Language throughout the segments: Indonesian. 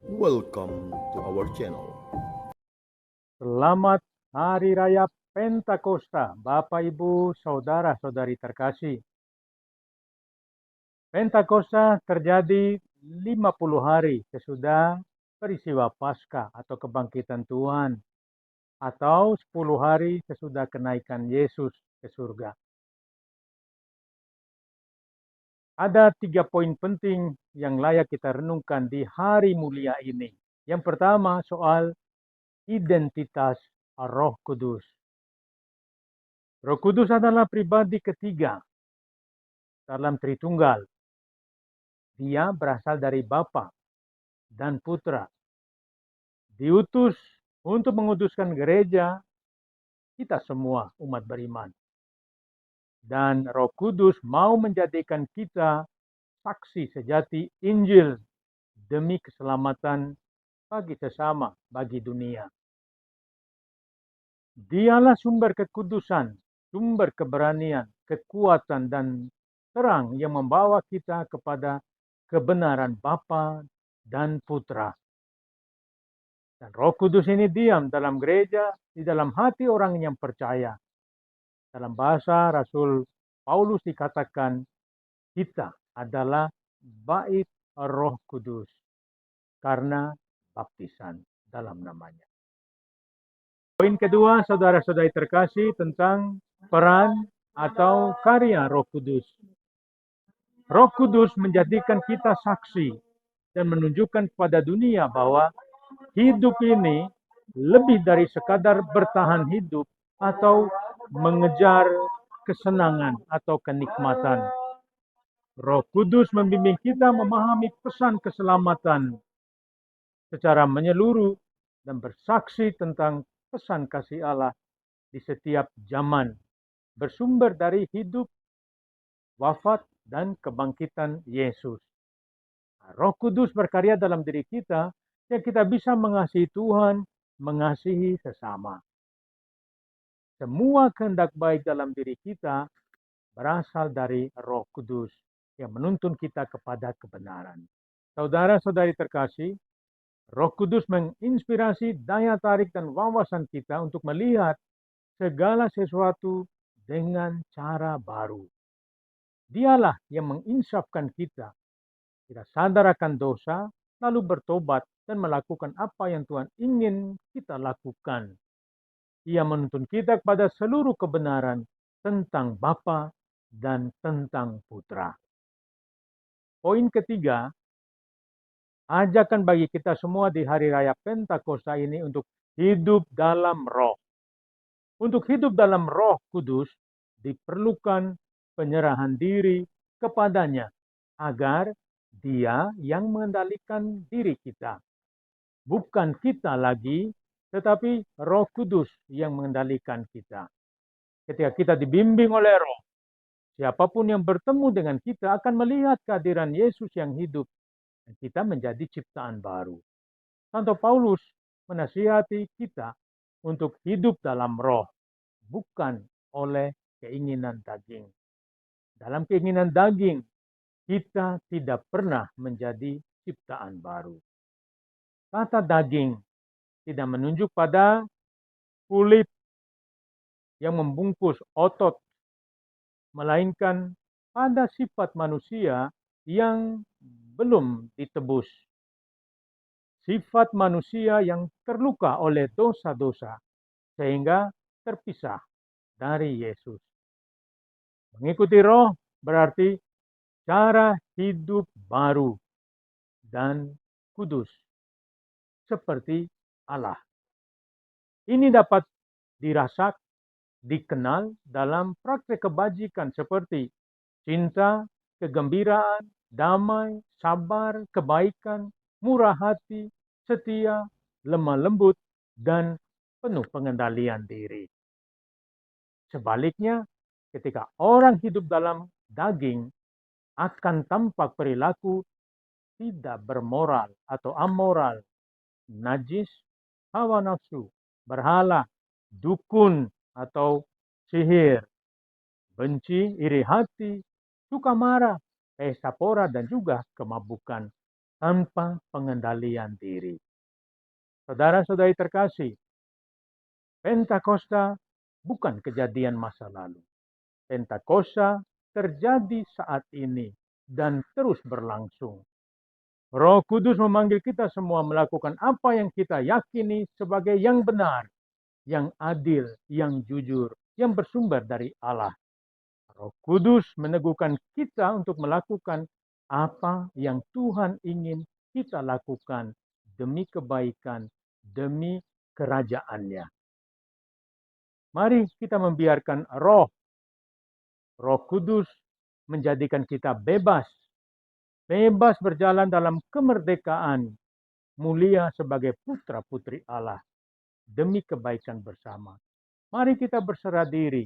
Welcome to our channel. Selamat Hari Raya Pentakosta, Bapak Ibu, Saudara-saudari terkasih. Pentakosta terjadi 50 hari sesudah peristiwa Paskah atau kebangkitan Tuhan, atau 10 hari sesudah kenaikan Yesus ke surga. Ada 3 poin penting yang layak kita renungkan di hari mulia ini. Yang pertama, soal identitas Roh Kudus. Roh Kudus adalah pribadi ketiga dalam Tritunggal. Dia berasal dari Bapa dan Putra. Diutus untuk menguduskan gereja, kita semua umat beriman. Dan Roh Kudus mau menjadikan kita saksi sejati Injil demi keselamatan bagi sesama, bagi dunia. Dialah sumber kekudusan, sumber keberanian, kekuatan, dan terang yang membawa kita kepada kebenaran Bapa dan Putra. Dan Roh Kudus ini diam dalam gereja, di dalam hati orang yang percaya. Dalam bahasa Rasul Paulus dikatakan, kita adalah bait Roh Kudus karena baptisan dalam namanya. Poin kedua, saudara-saudari terkasih, tentang peran atau karya Roh Kudus. Roh Kudus menjadikan kita saksi dan menunjukkan kepada dunia bahwa hidup ini lebih dari sekadar bertahan hidup atau mengejar kesenangan atau kenikmatan. Roh Kudus membimbing kita memahami pesan keselamatan secara menyeluruh dan bersaksi tentang pesan kasih Allah di setiap zaman, bersumber dari hidup, wafat, dan kebangkitan Yesus. Roh Kudus berkarya dalam diri kita, ya kita bisa mengasihi Tuhan, mengasihi sesama. Semua kehendak baik dalam diri kita berasal dari Roh Kudus yang menuntun kita kepada kebenaran. Saudara-saudari terkasih, Roh Kudus menginspirasi daya tarik dan wawasan kita untuk melihat segala sesuatu dengan cara baru. Dialah yang menginsafkan kita. Kita sadar akan dosa, lalu bertobat dan melakukan apa yang Tuhan ingin kita lakukan. Ia menuntun kita kepada seluruh kebenaran tentang Bapa dan tentang Putra. Poin ketiga, ajakan bagi kita semua di hari raya Pentakosta ini untuk hidup dalam Roh. Untuk hidup dalam Roh Kudus diperlukan penyerahan diri kepadanya agar Dia yang mengendalikan diri kita. Bukan kita lagi, tetapi Roh Kudus yang mengendalikan kita. Ketika kita dibimbing oleh Roh, siapapun yang bertemu dengan kita akan melihat kehadiran Yesus yang hidup, dan kita menjadi ciptaan baru. Santo Paulus menasihati kita untuk hidup dalam Roh, bukan oleh keinginan daging. Dalam keinginan daging, kita tidak pernah menjadi ciptaan baru. Kata daging tidak menunjuk pada kulit yang membungkus otot, melainkan pada sifat manusia yang belum ditebus. Sifat manusia yang terluka oleh dosa-dosa sehingga terpisah dari Yesus. Mengikuti Roh berarti cara hidup baru dan kudus seperti Allah. Ini dapat dirasakan, dikenal dalam praktek kebajikan seperti cinta, kegembiraan, damai, sabar, kebaikan, murah hati, setia, lemah lembut, dan penuh pengendalian diri. Sebaliknya, ketika orang hidup dalam daging, akan tampak perilaku tidak bermoral atau amoral, najis, hawa nafsu, berhala, dukun atau sihir, benci, iri hati, suka marah, pesta pora, dan juga kemabukan. tanpa pengendalian diri. Saudara-saudari terkasih, Pentakosta bukan kejadian masa lalu. Pentakosta terjadi saat ini dan terus berlangsung. Roh Kudus memanggil kita semua melakukan apa yang kita yakini sebagai yang benar, yang adil, yang jujur, yang bersumber dari Allah. Roh Kudus meneguhkan kita untuk melakukan apa yang Tuhan ingin kita lakukan demi kebaikan, demi kerajaannya. Mari kita membiarkan Roh Kudus menjadikan kita bebas berjalan dalam kemerdekaan mulia sebagai putra-putri Allah demi kebaikan bersama. Mari kita berserah diri,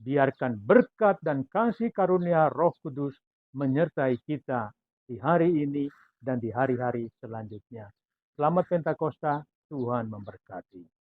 biarkan berkat dan kasih karunia Roh Kudus menyertai kita di hari ini dan di hari-hari selanjutnya. Selamat Pentakosta, Tuhan memberkati.